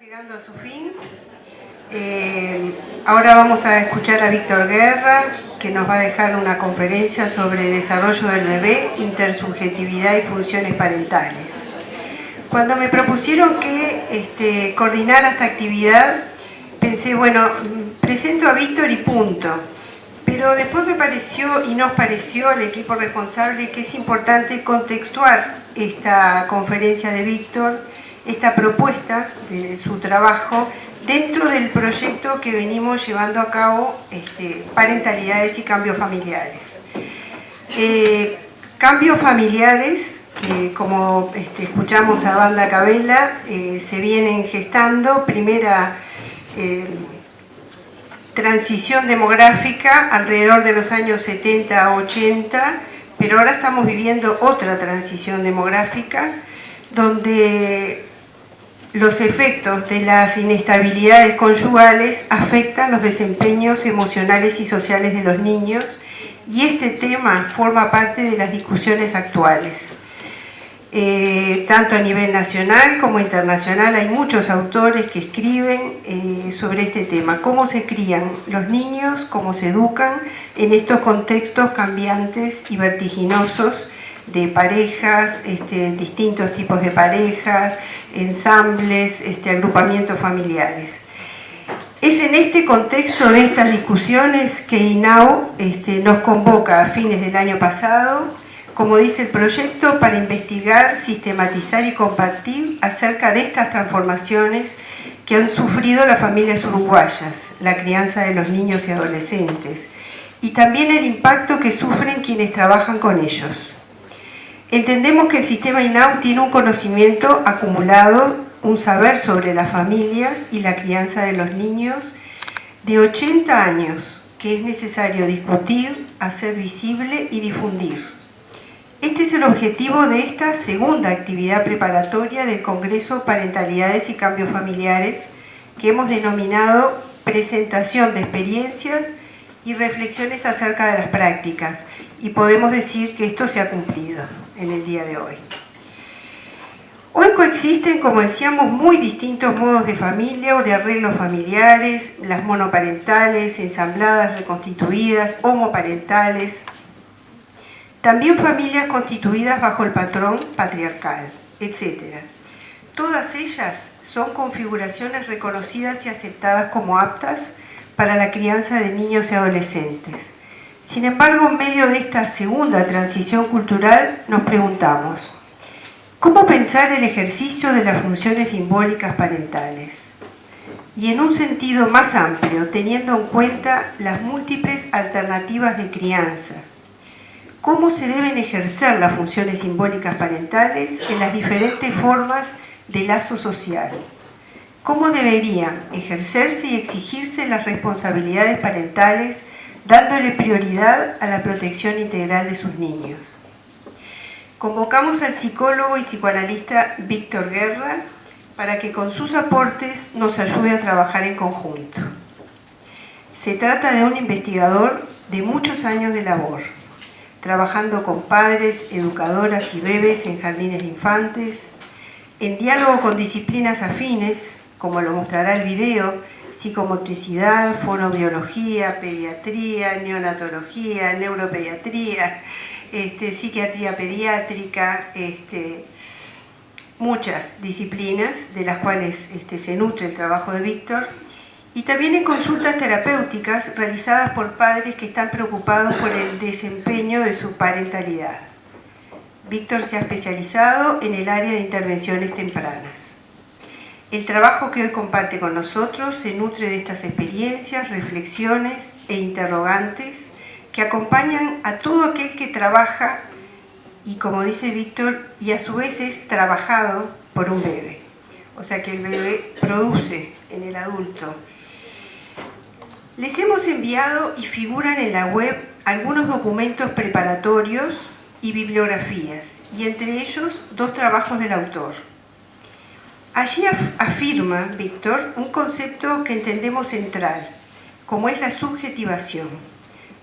Llegando a su fin, ahora vamos a escuchar a Víctor Guerra, que nos va a dejar una conferencia sobre desarrollo del bebé, intersubjetividad y funciones parentales. Cuando me propusieron que coordinara esta actividad, pensé, bueno, presento a Víctor y punto. Pero después me pareció y nos pareció al equipo responsable que es importante contextuar esta conferencia de Víctor, esta propuesta de su trabajo dentro del proyecto que venimos llevando a cabo, parentalidades y cambios familiares. Cambios familiares que, como escuchamos a Wanda Cabela, se vienen gestando. Primera transición demográfica alrededor de los años 70 a 80, pero ahora estamos viviendo otra transición demográfica donde los efectos de las inestabilidades conyugales afectan los desempeños emocionales y sociales de los niños, y este tema forma parte de las discusiones actuales. Tanto a nivel nacional como internacional hay muchos autores que escriben sobre este tema. Cómo se crían los niños, cómo se educan en estos contextos cambiantes y vertiginosos de parejas, distintos tipos de parejas, ensambles, agrupamientos familiares. Es en este contexto de estas discusiones que INAU nos convoca a fines del año pasado, como dice el proyecto, para investigar, sistematizar y compartir acerca de estas transformaciones que han sufrido las familias uruguayas, la crianza de los niños y adolescentes, y también el impacto que sufren quienes trabajan con ellos. Entendemos que el sistema INAU tiene un conocimiento acumulado, un saber sobre las familias y la crianza de los niños de 80 años, que es necesario discutir, hacer visible y difundir. Este es el objetivo de esta segunda actividad preparatoria del Congreso Parentalidades y Cambios Familiares, que hemos denominado presentación de experiencias y reflexiones acerca de las prácticas, y podemos decir que esto se ha cumplido en el día de hoy. Hoy coexisten, como decíamos, muy distintos modos de familia o de arreglos familiares, las monoparentales, ensambladas, reconstituidas, homoparentales, también familias constituidas bajo el patrón patriarcal, etc. Todas ellas son configuraciones reconocidas y aceptadas como aptas para la crianza de niños y adolescentes. Sin embargo, en medio de esta segunda transición cultural nos preguntamos, ¿cómo pensar el ejercicio de las funciones simbólicas parentales? Y en un sentido más amplio, teniendo en cuenta las múltiples alternativas de crianza, ¿cómo se deben ejercer las funciones simbólicas parentales en las diferentes formas de lazo social? ¿Cómo deberían ejercerse y exigirse las responsabilidades parentales, dándole prioridad a la protección integral de sus niños? Convocamos al psicólogo y psicoanalista Víctor Guerra para que con sus aportes nos ayude a trabajar en conjunto. Se trata de un investigador de muchos años de labor, trabajando con padres, educadoras y bebés en jardines de infantes, en diálogo con disciplinas afines, como lo mostrará el video, psicomotricidad, fonobiología, pediatría, neonatología, neuropediatría, psiquiatría pediátrica, muchas disciplinas de las cuales se nutre el trabajo de Víctor, y también en consultas terapéuticas realizadas por padres que están preocupados por el desempeño de su parentalidad. Víctor se ha especializado en el área de intervenciones tempranas. El trabajo que hoy comparte con nosotros se nutre de estas experiencias, reflexiones e interrogantes que acompañan a todo aquel que trabaja y, como dice Víctor, y a su vez es trabajado por un bebé. O sea que el bebé produce en el adulto. Les hemos enviado y figuran en la web algunos documentos preparatorios y bibliografías, y entre ellos 2 trabajos del autor. Allí afirma Víctor un concepto que entendemos central, como es la subjetivación,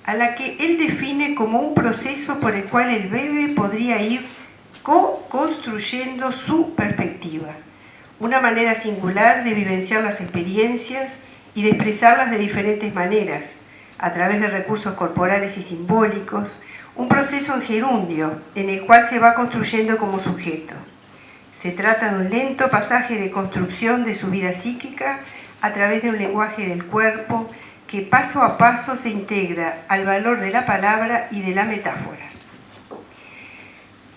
a la que él define como un proceso por el cual el bebé podría ir co-construyendo su perspectiva, una manera singular de vivenciar las experiencias y de expresarlas de diferentes maneras, a través de recursos corporales y simbólicos, un proceso en gerundio en el cual se va construyendo como sujeto. Se trata de un lento pasaje de construcción de su vida psíquica a través de un lenguaje del cuerpo que paso a paso se integra al valor de la palabra y de la metáfora.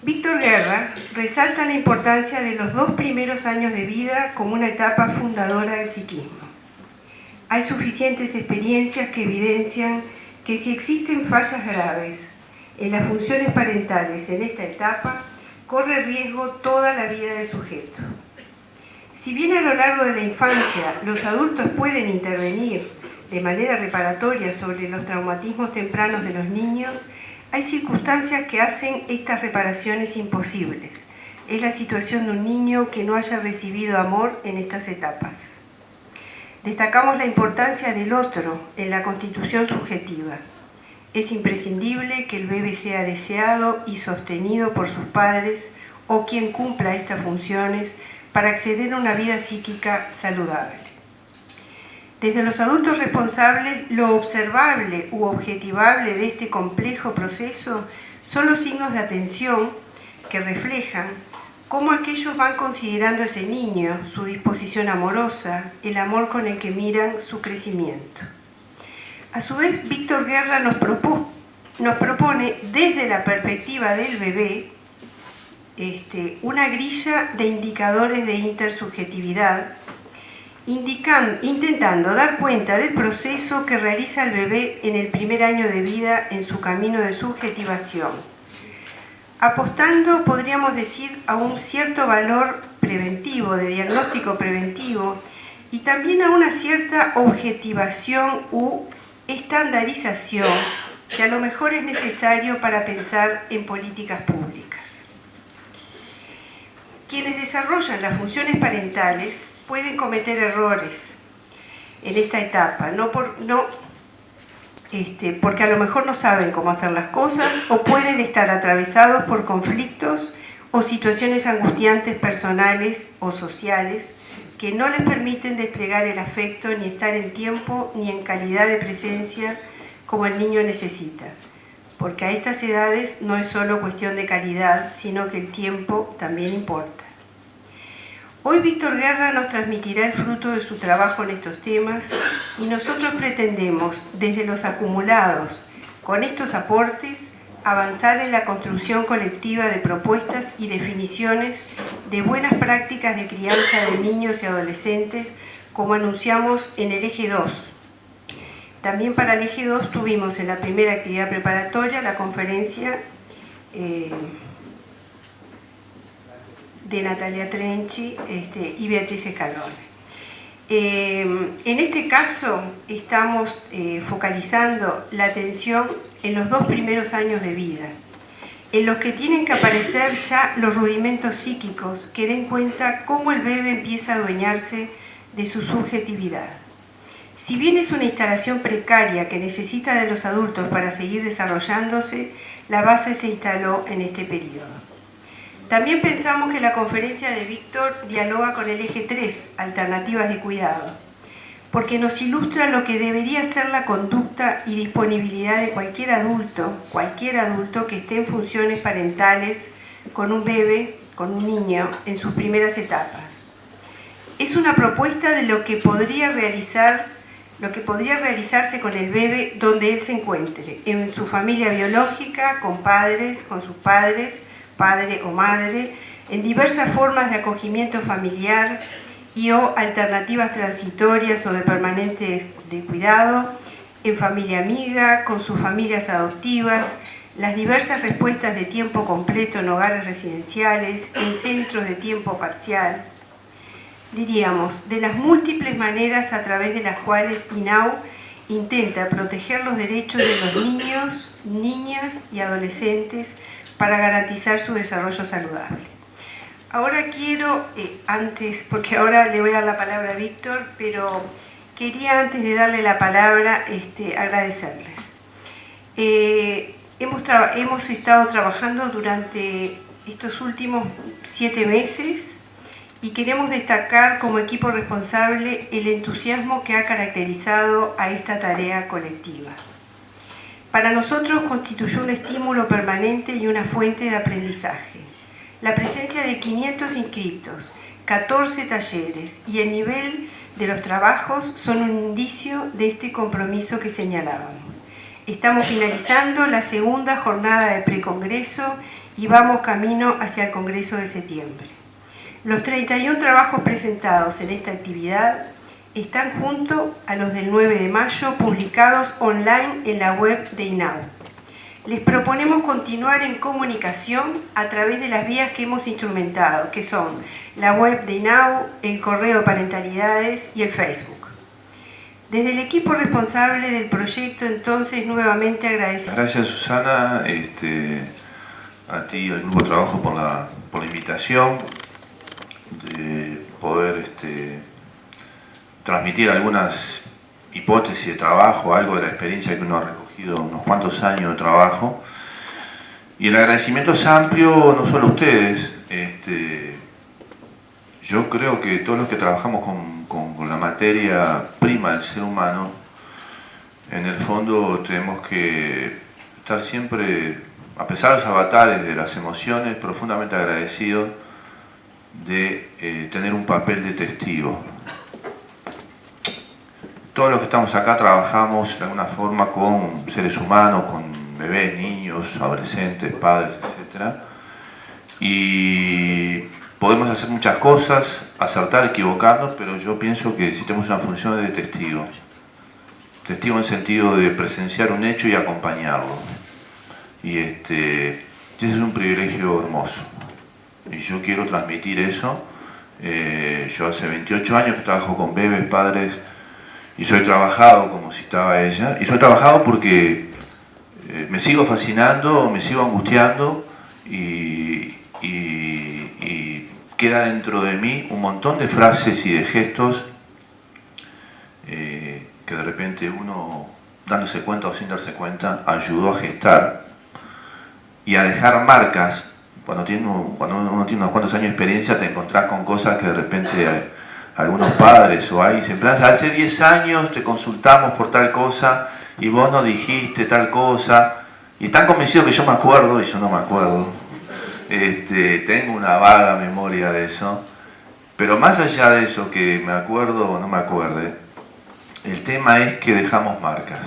Víctor Guerra resalta la importancia de los 2 primeros años de vida como una etapa fundadora del psiquismo. Hay suficientes experiencias que evidencian que si existen fallas graves en las funciones parentales en esta etapa, corre riesgo toda la vida del sujeto. Si bien a lo largo de la infancia los adultos pueden intervenir de manera reparatoria sobre los traumatismos tempranos de los niños, hay circunstancias que hacen estas reparaciones imposibles. Es la situación de un niño que no haya recibido amor en estas etapas. Destacamos la importancia del otro en la constitución subjetiva. Es imprescindible que el bebé sea deseado y sostenido por sus padres o quien cumpla estas funciones para acceder a una vida psíquica saludable. Desde los adultos responsables, lo observable u objetivable de este complejo proceso son los signos de atención que reflejan cómo aquellos van considerando a ese niño, su disposición amorosa, el amor con el que miran su crecimiento. A su vez, Víctor Guerra nos propone desde la perspectiva del bebé una grilla de indicadores de intersubjetividad, intentando dar cuenta del proceso que realiza el bebé en el primer año de vida en su camino de subjetivación, apostando, podríamos decir, a un cierto valor preventivo, de diagnóstico preventivo, y también a una cierta objetivación u estandarización que a lo mejor es necesario para pensar en políticas públicas. Quienes desarrollan las funciones parentales pueden cometer errores en esta etapa, porque a lo mejor no saben cómo hacer las cosas o pueden estar atravesados por conflictos o situaciones angustiantes personales o sociales que no les permiten desplegar el afecto ni estar en tiempo ni en calidad de presencia como el niño necesita, porque a estas edades no es solo cuestión de calidad, sino que el tiempo también importa. Hoy Víctor Guerra nos transmitirá el fruto de su trabajo en estos temas y nosotros pretendemos, desde los acumulados, con estos aportes, avanzar en la construcción colectiva de propuestas y definiciones de buenas prácticas de crianza de niños y adolescentes, como anunciamos en el eje 2. También para el eje 2 tuvimos en la primera actividad preparatoria la conferencia de Natalia Trenchi y Beatriz Escalone. En este caso estamos focalizando la atención en los 2 primeros años de vida, en los que tienen que aparecer ya los rudimentos psíquicos que den cuenta cómo el bebé empieza a adueñarse de su subjetividad. Si bien es una instalación precaria que necesita de los adultos para seguir desarrollándose, la base se instaló en este periodo. También pensamos que la conferencia de Víctor dialoga con el eje 3, alternativas de cuidado, porque nos ilustra lo que debería ser la conducta y disponibilidad de cualquier adulto que esté en funciones parentales con un bebé, con un niño, en sus primeras etapas. Es una propuesta de lo que podría realizarse con el bebé donde él se encuentre, en su familia biológica, con sus padres, padre o madre, en diversas formas de acogimiento familiar y o alternativas transitorias o de permanente de cuidado, en familia amiga, con sus familias adoptivas, las diversas respuestas de tiempo completo en hogares residenciales, en centros de tiempo parcial. Diríamos, de las múltiples maneras a través de las cuales INAU intenta proteger los derechos de los niños, niñas y adolescentes para garantizar su desarrollo saludable. Ahora quiero, porque ahora le voy a dar la palabra a Víctor, pero quería antes de darle la palabra agradecerles. Hemos estado trabajando durante estos últimos 7 meses y queremos destacar como equipo responsable el entusiasmo que ha caracterizado a esta tarea colectiva. Para nosotros constituyó un estímulo permanente y una fuente de aprendizaje. La presencia de 500 inscriptos, 14 talleres y el nivel de los trabajos son un indicio de este compromiso que señalábamos. Estamos finalizando la segunda jornada de precongreso y vamos camino hacia el Congreso de septiembre. Los 31 trabajos presentados en esta actividad están junto a los del 9 de mayo publicados online en la web de INAU. Les proponemos continuar en comunicación a través de las vías que hemos instrumentado, que son la web de INAU, el correo de parentalidades y el Facebook. Desde el equipo responsable del proyecto, entonces, nuevamente agradecemos. Gracias, Susana, a ti y al grupo de trabajo por la invitación, de poder transmitir algunas hipótesis de trabajo, algo de la experiencia que uno ha recogido, unos cuantos años de trabajo. Y el agradecimiento es amplio, no solo a ustedes. Yo creo que todos los que trabajamos con la materia prima del ser humano, en el fondo tenemos que estar siempre, a pesar de los avatares, de las emociones, profundamente agradecidos de tener un papel de testigo. Todos los que estamos acá trabajamos de alguna forma con seres humanos, con bebés, niños, adolescentes, padres, etc. Y podemos hacer muchas cosas, acertar, equivocarnos, pero yo pienso que si tenemos una función de testigo. Testigo en el sentido de presenciar un hecho y acompañarlo. Y ese es un privilegio hermoso. Y yo quiero transmitir eso. Yo hace 28 años que trabajo con bebés, padres, y soy trabajado, como citaba ella, y soy trabajado porque me sigo fascinando, me sigo angustiando y queda dentro de mí un montón de frases y de gestos que de repente uno, dándose cuenta o sin darse cuenta, ayudó a gestar y a dejar marcas. Cuando uno tiene unos cuantos años de experiencia, te encontrás con cosas que de repente algunos padres o ahí siempre hace 10 años te consultamos por tal cosa y vos no dijiste tal cosa, y están convencidos que yo me acuerdo y yo no me acuerdo. Tengo una vaga memoria de eso, pero más allá de eso, que me acuerdo o no me acuerde, el tema es que dejamos marcas,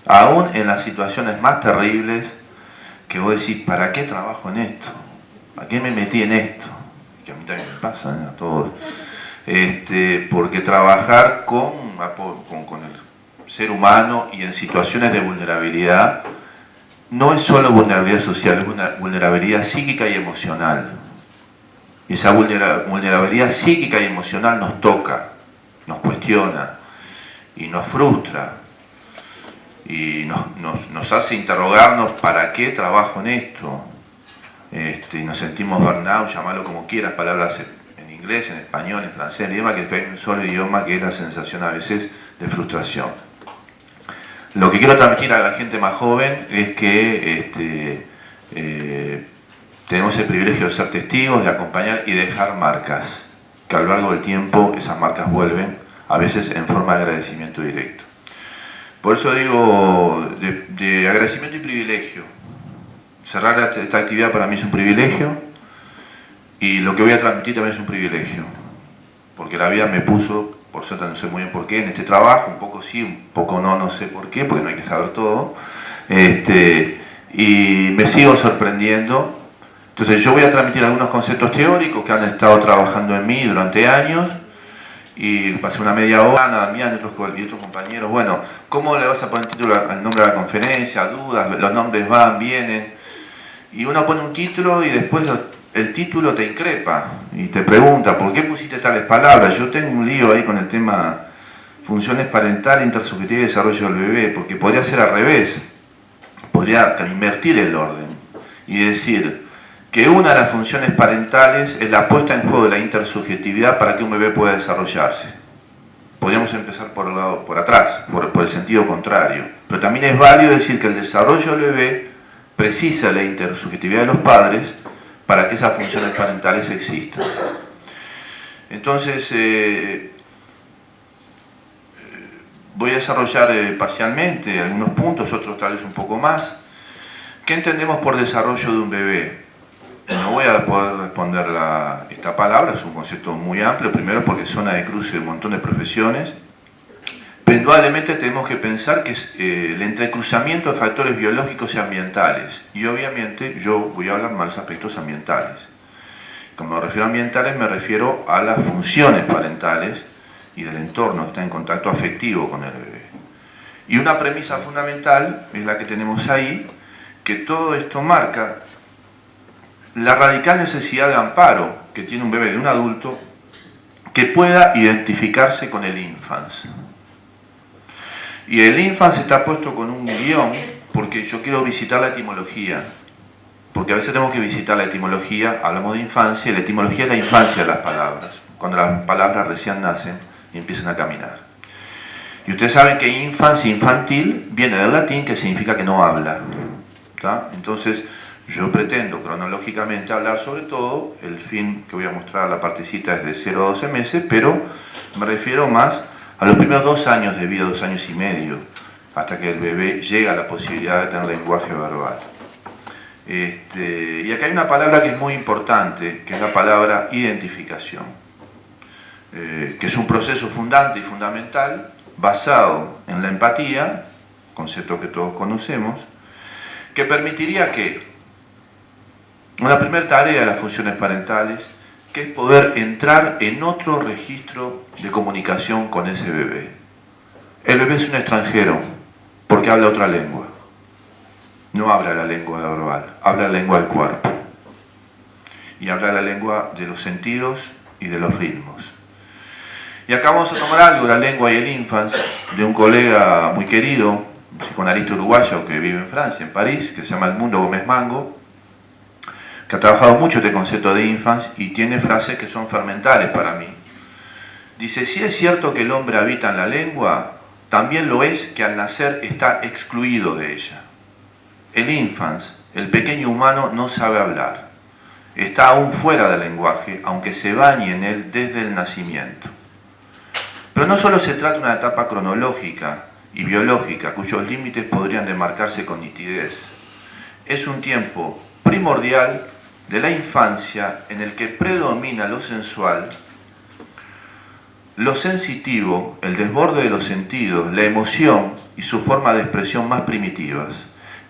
aún en las situaciones más terribles, que vos decís, ¿para qué trabajo en esto? ¿Para qué me metí en esto? Que a mí también me pasa, a todos. Porque trabajar con el ser humano y en situaciones de vulnerabilidad no es solo vulnerabilidad social, es una vulnerabilidad psíquica y emocional. Y esa vulnerabilidad psíquica y emocional nos toca, nos cuestiona y nos frustra y nos hace interrogarnos ¿para qué trabajo en esto? Y nos sentimos burnout, llamalo como quieras, palabras en inglés, en español, en francés, en idioma, que es un solo idioma, que es la sensación a veces de frustración. Lo que quiero transmitir a la gente más joven es que tenemos el privilegio de ser testigos, de acompañar y dejar marcas, que a lo largo del tiempo esas marcas vuelven, a veces en forma de agradecimiento directo. Por eso digo, de agradecimiento y privilegio. Cerrar esta actividad para mí es un privilegio, y lo que voy a transmitir también es un privilegio, porque la vida me puso, por cierto no sé muy bien por qué, en este trabajo, un poco sí, un poco no sé por qué, porque no hay que saber todo, y me sigo sorprendiendo. Entonces yo voy a transmitir algunos conceptos teóricos que han estado trabajando en mí durante años, y pasé una media hora, nada mía, y otros compañeros, bueno, ¿cómo le vas a poner título al nombre de la conferencia? Dudas, los nombres van, vienen, y uno pone un título y después el título te increpa y te pregunta ¿por qué pusiste tales palabras? Yo tengo un lío ahí con el tema funciones parental, intersubjetiva y desarrollo del bebé, porque podría ser al revés, podría invertir el orden y decir que una de las funciones parentales es la puesta en juego de la intersubjetividad para que un bebé pueda desarrollarse. Podríamos empezar por atrás, por el sentido contrario, pero también es válido decir que el desarrollo del bebé precisa la intersubjetividad de los padres para que esas funciones parentales existan. Entonces, voy a desarrollar parcialmente algunos puntos, otros tal vez un poco más. ¿Qué entendemos por desarrollo de un bebé? No voy a poder responder esta palabra, es un concepto muy amplio, primero porque es zona de cruce de un montón de profesiones. Pero indudablemente tenemos que pensar que es el entrecruzamiento de factores biológicos y ambientales. Y obviamente yo voy a hablar más de los aspectos ambientales. Cuando me refiero a ambientales me refiero a las funciones parentales y del entorno que está en contacto afectivo con el bebé. Y una premisa fundamental es la que tenemos ahí, que todo esto marca la radical necesidad de amparo que tiene un bebé de un adulto que pueda identificarse con el infans. Y el infans está puesto con un guión porque yo quiero visitar la etimología. Porque a veces tenemos que visitar la etimología, hablamos de infancia, y la etimología es la infancia de las palabras, cuando las palabras recién nacen y empiezan a caminar. Y ustedes saben que infans, infantil, viene del latín que significa que no habla. ¿Tá? Entonces, yo pretendo cronológicamente hablar sobre todo, el fin que voy a mostrar a la partecita es de 0 a 12 meses, pero me refiero más a los primeros 2 años de vida, 2 años y medio, hasta que el bebé llega a la posibilidad de tener lenguaje verbal. Y acá hay una palabra que es muy importante, que es la palabra identificación, que es un proceso fundante y fundamental basado en la empatía, concepto que todos conocemos, que permitiría que una primera tarea de las funciones parentales, que es poder entrar en otro registro de comunicación con ese bebé. El bebé es un extranjero porque habla otra lengua. No habla la lengua verbal, habla la lengua del cuerpo. Y habla la lengua de los sentidos y de los ritmos. Y acá vamos a tomar algo, la lengua y el infans, de un colega muy querido, un psicoanalista uruguayo que vive en Francia, en París, que se llama Edmundo Gómez Mango, que ha trabajado mucho este concepto de infans y tiene frases que son fermentales para mí. Dice, si es cierto que el hombre habita en la lengua, también lo es que al nacer está excluido de ella. El infans, el pequeño humano, no sabe hablar. Está aún fuera del lenguaje, aunque se bañe en él desde el nacimiento. Pero no solo se trata de una etapa cronológica y biológica, cuyos límites podrían demarcarse con nitidez. Es un tiempo primordial de la infancia en el que predomina lo sensual, lo sensitivo, el desborde de los sentidos, la emoción y su forma de expresión más primitivas,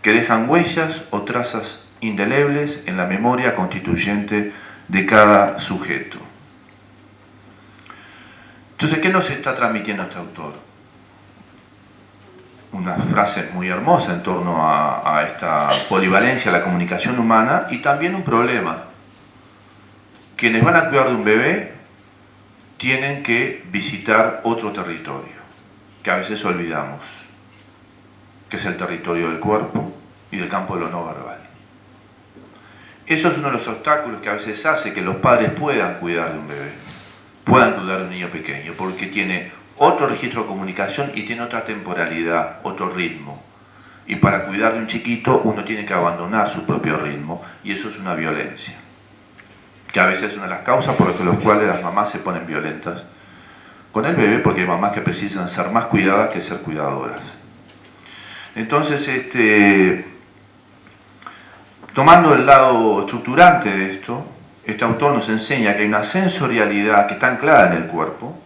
que dejan huellas o trazas indelebles en la memoria constituyente de cada sujeto. Entonces, ¿qué nos está transmitiendo este autor? Unas frases muy hermosas en torno a esta polivalencia de la comunicación humana y también un problema. Quienes van a cuidar de un bebé tienen que visitar otro territorio, que a veces olvidamos, que es el territorio del cuerpo y del campo de lo no verbal. Eso es uno de los obstáculos que a veces hace que los padres puedan cuidar de un bebé, puedan cuidar de un niño pequeño, porque tiene otro registro de comunicación y tiene otra temporalidad, otro ritmo. Y para cuidar de un chiquito uno tiene que abandonar su propio ritmo y eso es una violencia, que a veces es una de las causas por las cuales las mamás se ponen violentas con el bebé, porque hay mamás que precisan ser más cuidadas que ser cuidadoras. Entonces, tomando el lado estructurante de esto, este autor nos enseña que hay una sensorialidad que está anclada en el cuerpo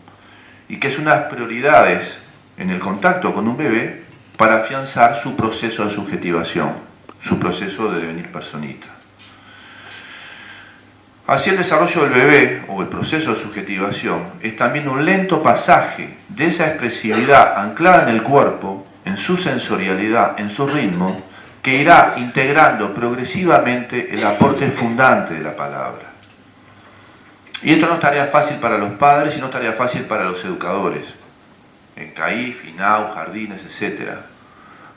y que es una de las prioridades en el contacto con un bebé para afianzar su proceso de subjetivación, su proceso de devenir personita. Así el desarrollo del bebé, o el proceso de subjetivación, es también un lento pasaje de esa expresividad anclada en el cuerpo, en su sensorialidad, en su ritmo, que irá integrando progresivamente el aporte fundante de la palabra. Y esto no es tarea fácil para los padres y no es tarea fácil para los educadores, en CAIF, INAU, jardines, etc.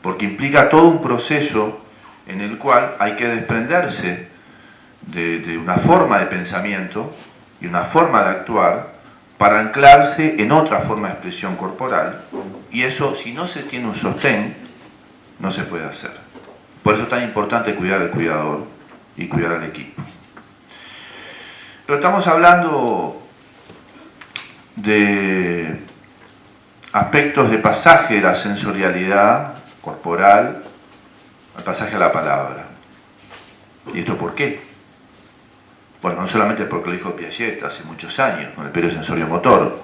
Porque implica todo un proceso en el cual hay que desprenderse de una forma de pensamiento y una forma de actuar para anclarse en otra forma de expresión corporal, y eso, si no se tiene un sostén, no se puede hacer. Por eso es tan importante cuidar al cuidador y cuidar al equipo. Pero estamos hablando de aspectos de pasaje de la sensorialidad corporal al pasaje a la palabra. ¿Y esto por qué? Bueno, no solamente porque lo dijo Piaget hace muchos años, con el periodo sensorio-motor,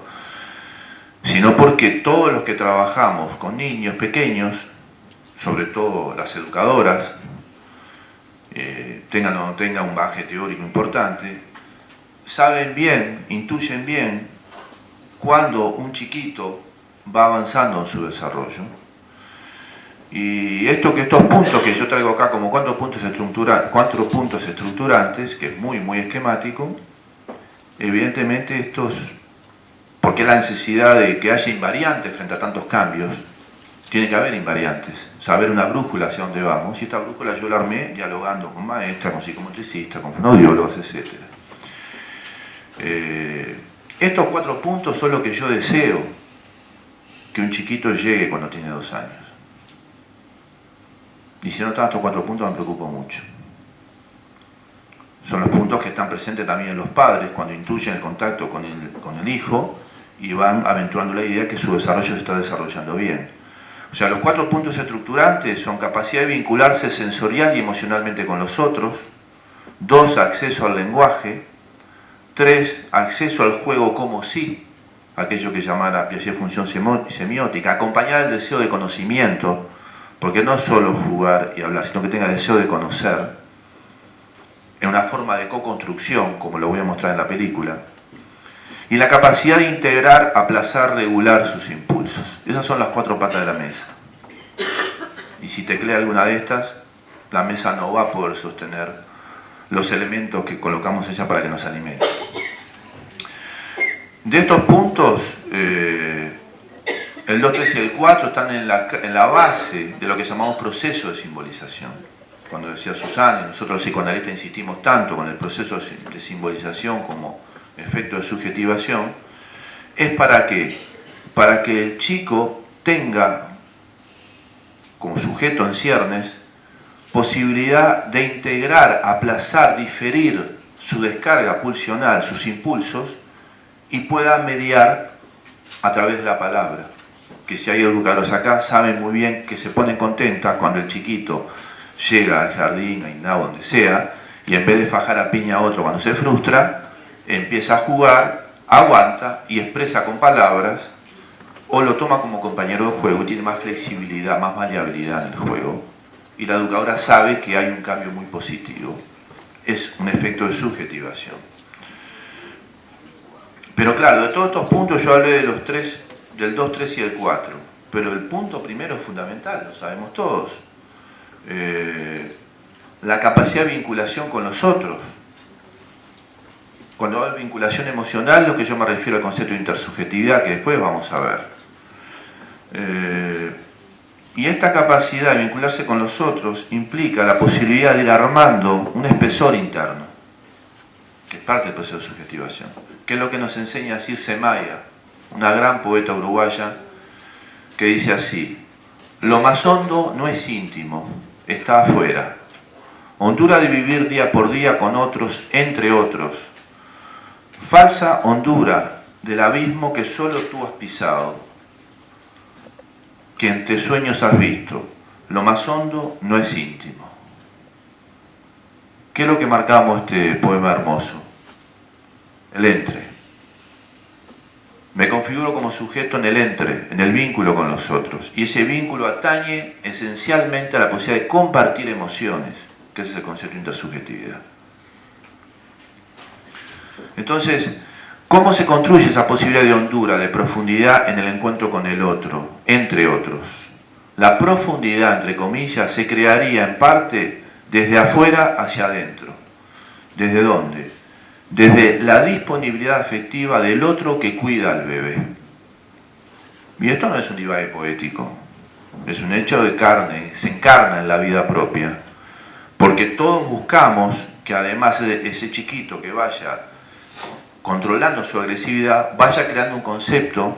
sino porque todos los que trabajamos con niños pequeños, sobre todo las educadoras, tengan o no tengan un bagaje teórico importante, saben bien, intuyen bien cuando un chiquito va avanzando en su desarrollo. Y estos puntos que yo traigo acá como cuatro puntos estructurantes, que es muy esquemático, evidentemente porque la necesidad de que haya invariantes frente a tantos cambios, tiene que haber invariantes, saber una brújula hacia dónde vamos, y esta brújula yo la armé dialogando con maestras, con psicomotricistas, con fonoaudiólogos, etc. Estos 4 puntos son lo que yo deseo que un chiquito llegue cuando tiene 2 años. Y si no están estos 4 puntos me preocupo mucho. Son los puntos que están presentes también en los padres cuando intuyen el contacto con el hijo y van aventurando la idea que su desarrollo se está desarrollando bien. O sea, los 4 puntos estructurantes son capacidad de vincularse sensorial y emocionalmente con los otros, 2, acceso al lenguaje, 3, acceso al juego como sí, aquello que llamara Piaget función semiótica, acompañar el deseo de conocimiento, porque no solo jugar y hablar, sino que tenga deseo de conocer, en una forma de co-construcción, como lo voy a mostrar en la película, y la capacidad de integrar, aplazar, regular sus impulsos. Esas son las 4 patas de la mesa. Y si teclea alguna de estas, la mesa no va a poder sostener los elementos que colocamos ella para que nos alimente. De estos puntos, el 2, 3 y el 4 están en la base de lo que llamamos proceso de simbolización. Cuando decía Susana, nosotros los psicoanalistas insistimos tanto con el proceso de simbolización como efecto de subjetivación, es para que el chico tenga, como sujeto en ciernes, posibilidad de integrar, aplazar, diferir su descarga pulsional, sus impulsos, y pueda mediar a través de la palabra. Que si hay educadores acá, saben muy bien que se ponen contentas cuando el chiquito llega al jardín, a INAO, donde sea, y en vez de fajar a piña a otro cuando se frustra, empieza a jugar, aguanta y expresa con palabras, o lo toma como compañero de juego y tiene más flexibilidad, más maleabilidad en el juego. Y la educadora sabe que hay un cambio muy positivo. Es un efecto de subjetivación. Pero claro, de todos estos puntos yo hablé de los 3, del 2, 3 y el 4. Pero el punto primero es fundamental, lo sabemos todos. La capacidad de vinculación con los otros. Cuando hablo de vinculación emocional, lo que yo me refiero al concepto de intersubjetividad, que después vamos a ver. Y esta capacidad de vincularse con los otros implica la posibilidad de ir armando un espesor interno, que es parte del proceso de subjetivación, que es lo que nos enseña Circe Maya, una gran poeta uruguaya, que dice así: lo más hondo no es íntimo, está afuera. Hondura de vivir día por día con otros, entre otros. Falsa hondura del abismo que solo tú has pisado, que entre sueños has visto. Lo más hondo no es íntimo. ¿Qué es lo que marcamos este poema hermoso? El entre. Me configuro como sujeto en el entre, en el vínculo con los otros. Y ese vínculo atañe esencialmente a la posibilidad de compartir emociones, que ese es el concepto de intersubjetividad. Entonces, ¿cómo se construye esa posibilidad de hondura, de profundidad en el encuentro con el otro, entre otros? La profundidad, entre comillas, se crearía en parte desde afuera hacia adentro. ¿Desde dónde? Desde la disponibilidad afectiva del otro que cuida al bebé. Y esto no es un divague poético, es un hecho de carne, se encarna en la vida propia. Porque todos buscamos que además de ese chiquito que vaya controlando su agresividad, vaya creando un concepto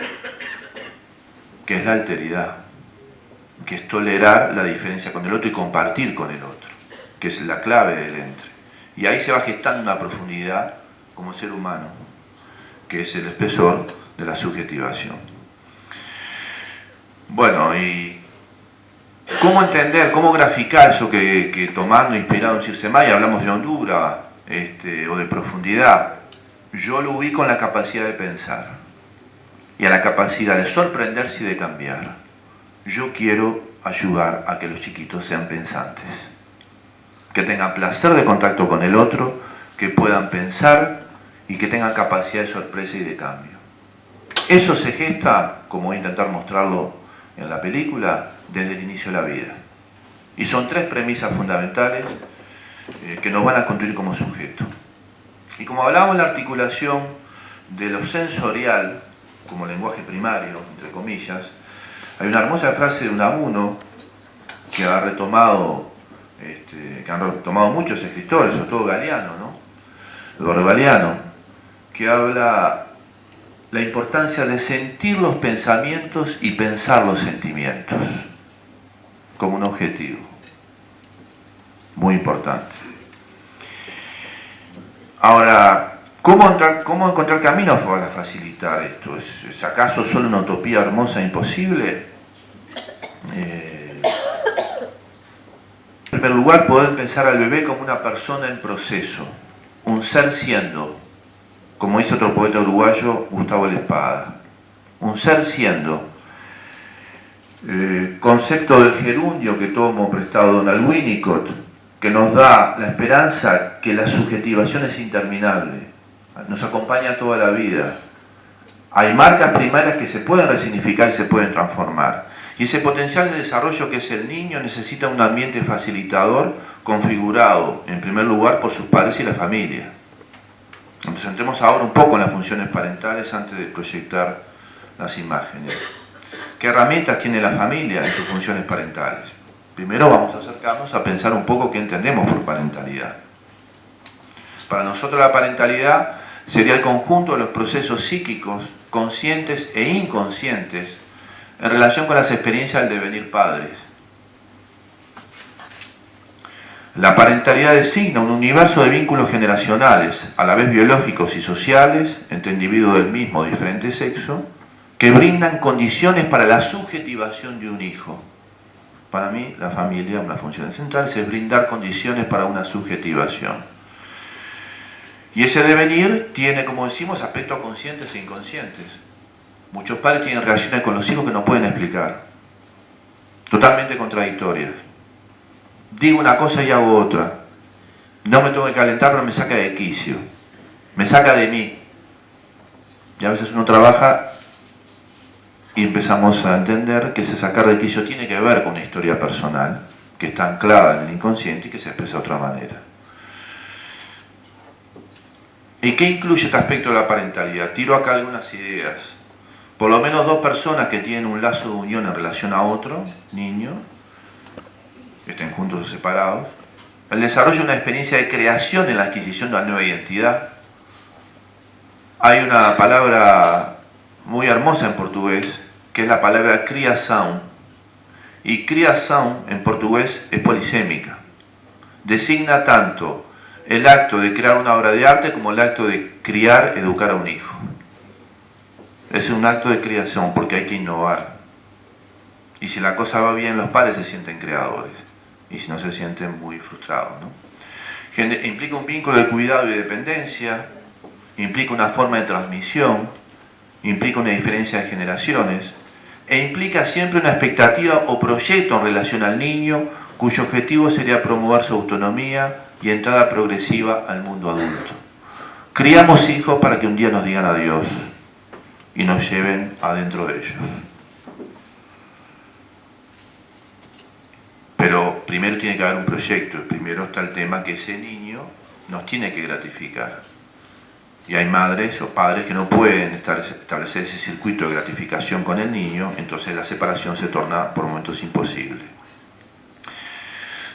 que es la alteridad, que es tolerar la diferencia con el otro y compartir con el otro, que es la clave del entre. Y ahí se va gestando una profundidad como ser humano, que es el espesor de la subjetivación. Bueno, y ¿cómo entender, cómo graficar eso que tomando, inspirado en Circe Maya, hablamos de hondura o de profundidad? Yo lo ubico en la capacidad de pensar y a la capacidad de sorprenderse y de cambiar. Yo quiero ayudar a que los chiquitos sean pensantes, que tengan placer de contacto con el otro, que puedan pensar y que tengan capacidad de sorpresa y de cambio. Eso se gesta, como voy a intentar mostrarlo en la película, desde el inicio de la vida. Y son tres premisas fundamentales que nos van a construir como sujeto. Y como hablábamos en la articulación de lo sensorial, como lenguaje primario, entre comillas, hay una hermosa frase de Unamuno que ha retomado, que han retomado muchos escritores, sobre todo Galeano, ¿no? Eduardo Galeano, que habla la importancia de sentir los pensamientos y pensar los sentimientos como un objetivo muy importante. Ahora, ¿cómo encontrar caminos para facilitar esto? ¿Es acaso solo una utopía hermosa e imposible? En primer lugar, poder pensar al bebé como una persona en proceso, un ser siendo, como dice otro poeta uruguayo, Gustavo L'espada. Un ser siendo. Concepto del gerundio que tomo prestado Donald Winnicott, que nos da la esperanza que la subjetivación es interminable, nos acompaña toda la vida. Hay marcas primarias que se pueden resignificar y se pueden transformar. Y ese potencial de desarrollo que es el niño necesita un ambiente facilitador configurado, en primer lugar, por sus padres y la familia. Entonces entremos ahora un poco en las funciones parentales antes de proyectar las imágenes. ¿Qué herramientas tiene la familia en sus funciones parentales? Primero vamos a acercarnos a pensar un poco qué entendemos por parentalidad. Para nosotros la parentalidad sería el conjunto de los procesos psíquicos, conscientes e inconscientes, en relación con las experiencias del devenir padres. La parentalidad designa un universo de vínculos generacionales, a la vez biológicos y sociales, entre individuos del mismo o diferente sexo, que brindan condiciones para la subjetivación de un hijo. Para mí, la familia, una función central, es brindar condiciones para una subjetivación. Y ese devenir tiene, como decimos, aspectos conscientes e inconscientes. Muchos padres tienen reacciones con los hijos que no pueden explicar, totalmente contradictorias. Digo una cosa y hago otra. No me tengo que calentar, pero me saca de quicio. Me saca de mí. Y a veces uno trabaja y empezamos a entender que ese sacar de quicio tiene que ver con una historia personal que está anclada en el inconsciente y que se expresa de otra manera. ¿Y qué incluye este aspecto de la parentalidad? Tiro acá algunas ideas. Por lo menos dos personas que tienen un lazo de unión en relación a otro niño, estén juntos o separados. El desarrollo de una experiencia de creación en la adquisición de una nueva identidad. Hay una palabra muy hermosa en portugués, que es la palabra criação. Y criação en portugués es polisémica. Designa tanto el acto de crear una obra de arte como el acto de criar, educar a un hijo. Es un acto de creación porque hay que innovar. Y si la cosa va bien, los padres se sienten creadores. Y si no, se sienten muy frustrados, ¿no? Implica un vínculo de cuidado y dependencia, implica una forma de transmisión, implica una diferencia de generaciones, e implica siempre una expectativa o proyecto en relación al niño, cuyo objetivo sería promover su autonomía y entrada progresiva al mundo adulto. Criamos hijos para que un día nos digan adiós y nos lleven adentro de ellos. Pero primero tiene que haber un proyecto, primero está el tema que ese niño nos tiene que gratificar. Y hay madres o padres que no pueden establecer ese circuito de gratificación con el niño, entonces la separación se torna por momentos imposible.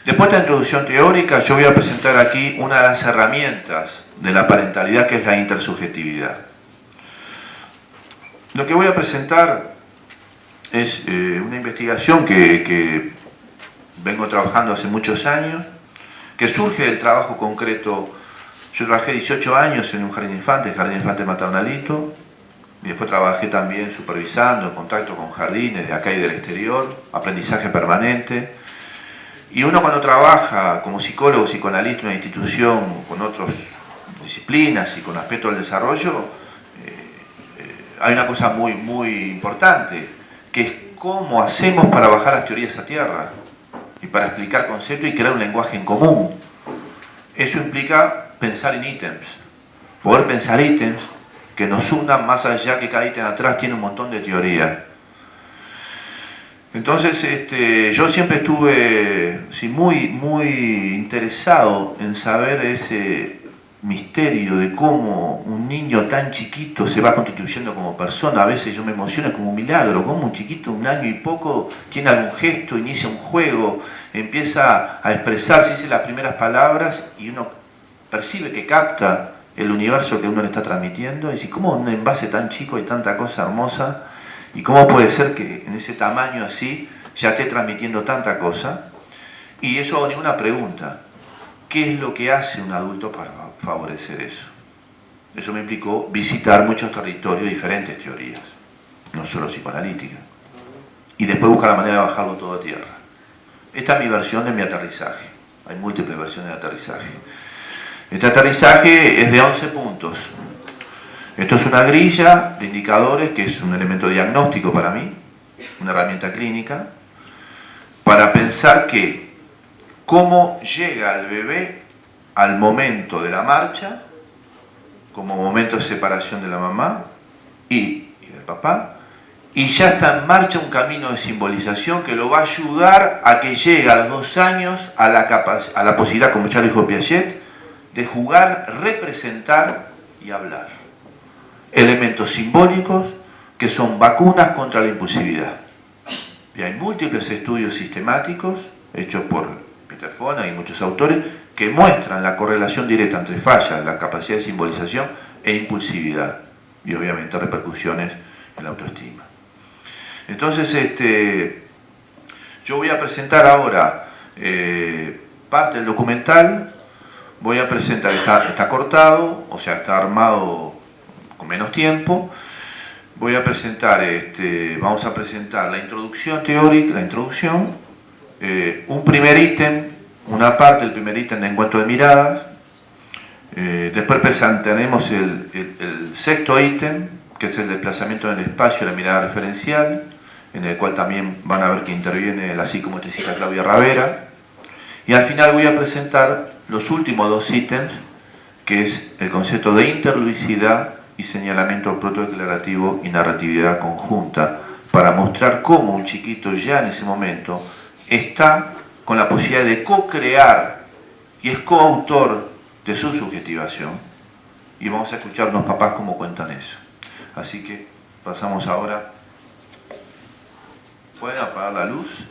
Después de esta introducción teórica, yo voy a presentar aquí una de las herramientas de la parentalidad, que es la intersubjetividad. Lo que voy a presentar es una investigación que vengo trabajando hace muchos años, que surge del trabajo concreto. Yo trabajé 18 años en un jardín de infantes Maternalito, y después trabajé también supervisando, en contacto con jardines de acá y del exterior, aprendizaje permanente. Y uno cuando trabaja como psicólogo, psicoanalista en una institución con otras disciplinas y con aspectos del desarrollo, hay una cosa muy, muy importante, que es cómo hacemos para bajar las teorías a tierra y para explicar conceptos y crear un lenguaje en común. Eso implica pensar en ítems, poder pensar ítems que nos unan más allá que cada ítem atrás tiene un montón de teoría. Entonces yo siempre estuve muy interesado en saber ese misterio de cómo un niño tan chiquito se va constituyendo como persona. A veces yo me emociono como un milagro, como un chiquito, 1 año y poco, tiene algún gesto, inicia un juego, empieza a expresarse, dice las primeras palabras y uno percibe que capta el universo que uno le está transmitiendo. Y dice, ¿cómo un envase tan chico hay tanta cosa hermosa? ¿Y cómo puede ser que en ese tamaño así ya esté transmitiendo tanta cosa? Y eso hago ninguna pregunta. ¿Qué es lo que hace un adulto para favorecer eso? Eso me implicó visitar muchos territorios de diferentes teorías, no solo psicoanalíticas. Y después buscar la manera de bajarlo todo a tierra. Esta es mi versión de mi aterrizaje. Hay múltiples versiones de aterrizaje. Este aterrizaje es de 11 puntos. Esto es una grilla de indicadores que es un elemento diagnóstico para mí, una herramienta clínica, para pensar que cómo llega el bebé al momento de la marcha, como momento de separación de la mamá y del papá, y ya está en marcha un camino de simbolización que lo va a ayudar a que llegue a los 2 años a la posibilidad, como ya lo dijo Piaget, de jugar, representar y hablar. Elementos simbólicos que son vacunas contra la impulsividad. Y hay múltiples estudios sistemáticos hechos por Peter Foner y muchos autores que muestran la correlación directa entre falla de la capacidad de simbolización e impulsividad y obviamente repercusiones en la autoestima. Entonces yo voy a presentar ahora parte del documental. Voy a presentar, está cortado, o sea, está armado con menos tiempo. Voy a presentar, vamos a presentar la introducción teórica, un primer ítem, una parte del primer ítem de encuentro de miradas. Después presentaremos el sexto ítem, que es el desplazamiento en el espacio, la mirada referencial, en el cual también van a ver que interviene la psicomotricista Claudia Ravera. Y al final voy a presentar los últimos 2 ítems, que es el concepto de interluicidad y señalamiento protodeclarativo y narratividad conjunta, para mostrar cómo un chiquito ya en ese momento está con la posibilidad de co-crear y es coautor de su subjetivación. Y vamos a escuchar unos papás cómo cuentan eso. Así que pasamos ahora. ¿Pueden apagar la luz?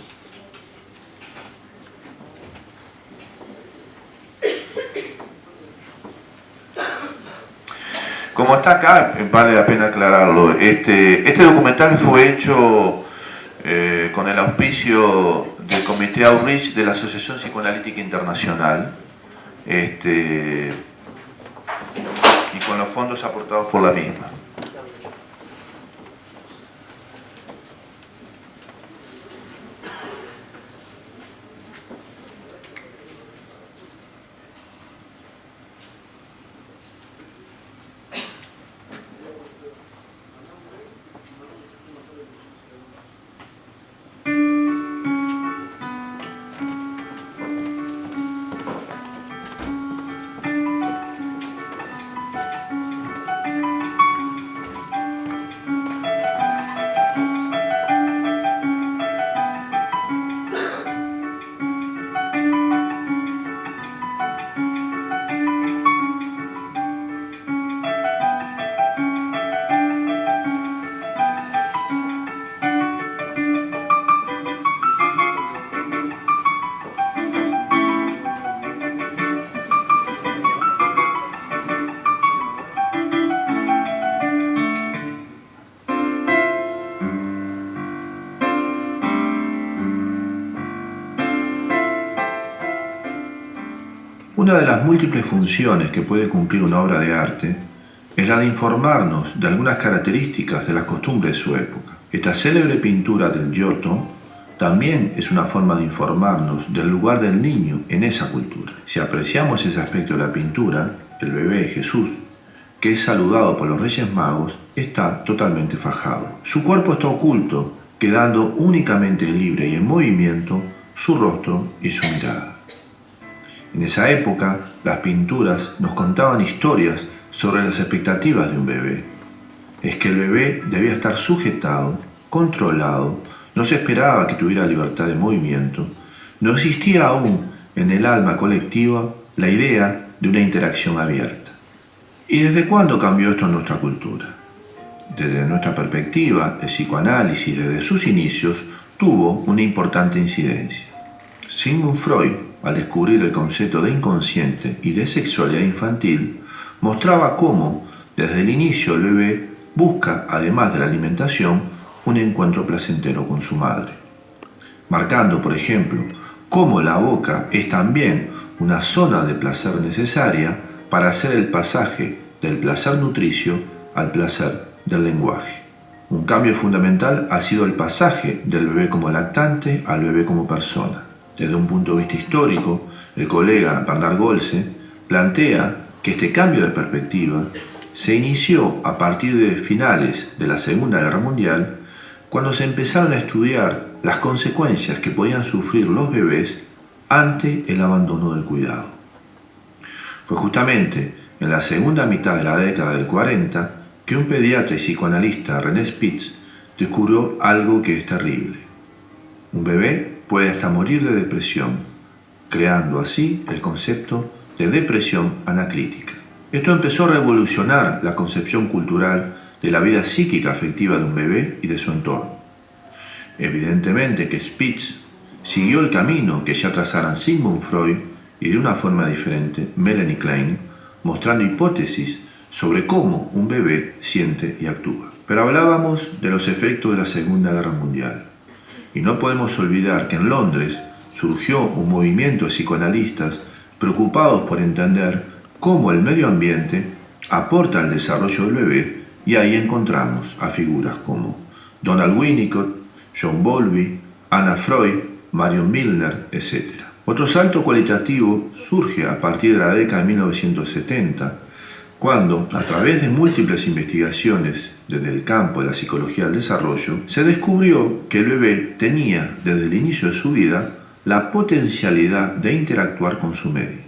Como está acá, vale la pena aclararlo. Este documental fue hecho con el auspicio del Comité Aurich de la Asociación Psicoanalítica Internacional y con los fondos aportados por la misma. Una de las múltiples funciones que puede cumplir una obra de arte es la de informarnos de algunas características de las costumbres de su época. Esta célebre pintura del Giotto también es una forma de informarnos del lugar del niño en esa cultura. Si apreciamos ese aspecto de la pintura, el bebé Jesús, que es saludado por los Reyes Magos, está totalmente fajado. Su cuerpo está oculto, quedando únicamente libre y en movimiento su rostro y su mirada. En esa época, las pinturas nos contaban historias sobre las expectativas de un bebé. Es que el bebé debía estar sujetado, controlado, no se esperaba que tuviera libertad de movimiento, no existía aún en el alma colectiva la idea de una interacción abierta. ¿Y desde cuándo cambió esto en nuestra cultura? Desde nuestra perspectiva, el psicoanálisis desde sus inicios tuvo una importante incidencia. Sigmund Freud, al descubrir el concepto de inconsciente y de sexualidad infantil, mostraba cómo, desde el inicio, el bebé busca, además de la alimentación, un encuentro placentero con su madre, marcando, por ejemplo, cómo la boca es también una zona de placer necesaria para hacer el pasaje del placer nutricio al placer del lenguaje. Un cambio fundamental ha sido el pasaje del bebé como lactante al bebé como persona. Desde un punto de vista histórico, el colega Bernard Goltze plantea que este cambio de perspectiva se inició a partir de finales de la Segunda Guerra Mundial, cuando se empezaron a estudiar las consecuencias que podían sufrir los bebés ante el abandono del cuidado. Fue justamente en la segunda mitad de la década del 40 que un pediatra y psicoanalista, René Spitz, descubrió algo que es terrible. Un bebé puede hasta morir de depresión, creando así el concepto de depresión anaclítica. Esto empezó a revolucionar la concepción cultural de la vida psíquica afectiva de un bebé y de su entorno. Evidentemente que Spitz siguió el camino que ya trazaran Sigmund Freud y de una forma diferente Melanie Klein, mostrando hipótesis sobre cómo un bebé siente y actúa. Pero hablábamos de los efectos de la Segunda Guerra Mundial. Y no podemos olvidar que en Londres surgió un movimiento de psicoanalistas preocupados por entender cómo el medio ambiente aporta al desarrollo del bebé, y ahí encontramos a figuras como Donald Winnicott, John Bowlby, Anna Freud, Marion Milner, etc. Otro salto cualitativo surge a partir de la década de 1970, cuando, a través de múltiples investigaciones desde el campo de la psicología del desarrollo, se descubrió que el bebé tenía, desde el inicio de su vida, la potencialidad de interactuar con su medio.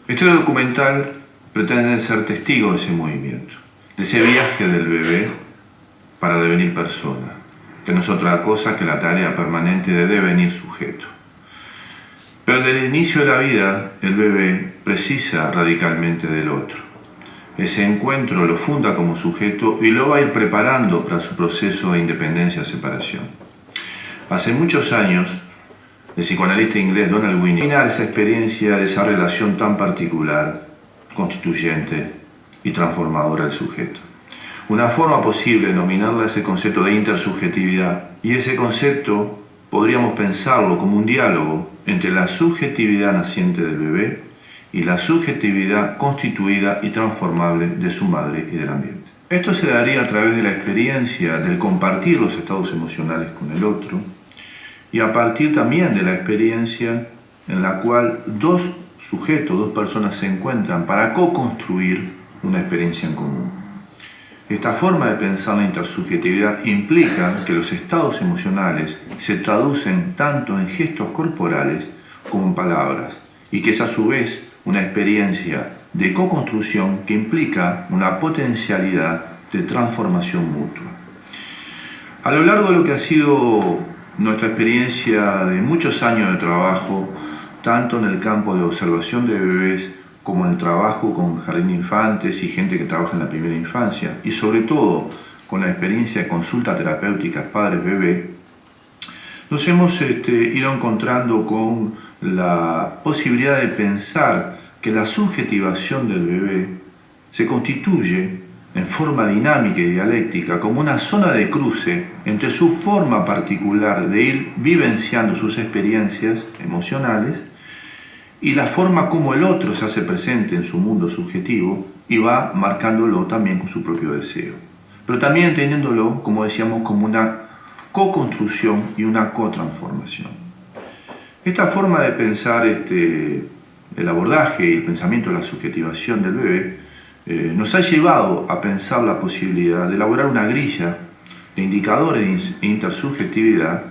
Este documental pretende ser testigo de ese movimiento, de ese viaje del bebé para devenir persona, que no es otra cosa que la tarea permanente de devenir sujeto. Pero desde el inicio de la vida, el bebé precisa radicalmente del otro. Ese encuentro lo funda como sujeto y lo va a ir preparando para su proceso de independencia-separación. Hace muchos años, el psicoanalista inglés Donald Winnicott esa experiencia de esa relación tan particular, constituyente y transformadora del sujeto. Una forma posible de denominarla es el concepto de intersubjetividad, y ese concepto podríamos pensarlo como un diálogo entre la subjetividad naciente del bebé y la subjetividad constituida y transformable de su madre y del ambiente. Esto se daría a través de la experiencia del compartir los estados emocionales con el otro y a partir también de la experiencia en la cual dos sujetos, dos personas se encuentran para co-construir una experiencia en común. Esta forma de pensar la intersubjetividad implica que los estados emocionales se traducen tanto en gestos corporales como en palabras y que es a su vez una experiencia de co-construcción que implica una potencialidad de transformación mutua. A lo largo de lo que ha sido nuestra experiencia de muchos años de trabajo, tanto en el campo de observación de bebés como en el trabajo con jardín de infantes y gente que trabaja en la primera infancia, y sobre todo con la experiencia de consulta terapéutica padres-bebé, nos hemos ido encontrando con la posibilidad de pensar que la subjetivación del bebé se constituye en forma dinámica y dialéctica como una zona de cruce entre su forma particular de ir vivenciando sus experiencias emocionales y la forma como el otro se hace presente en su mundo subjetivo y va marcándolo también con su propio deseo. Pero también entendiéndolo, como decíamos, como una co-construcción y una co-transformación. Esta forma de pensar el abordaje y el pensamiento de la subjetivación del bebé nos ha llevado a pensar la posibilidad de elaborar una grilla de indicadores de intersubjetividad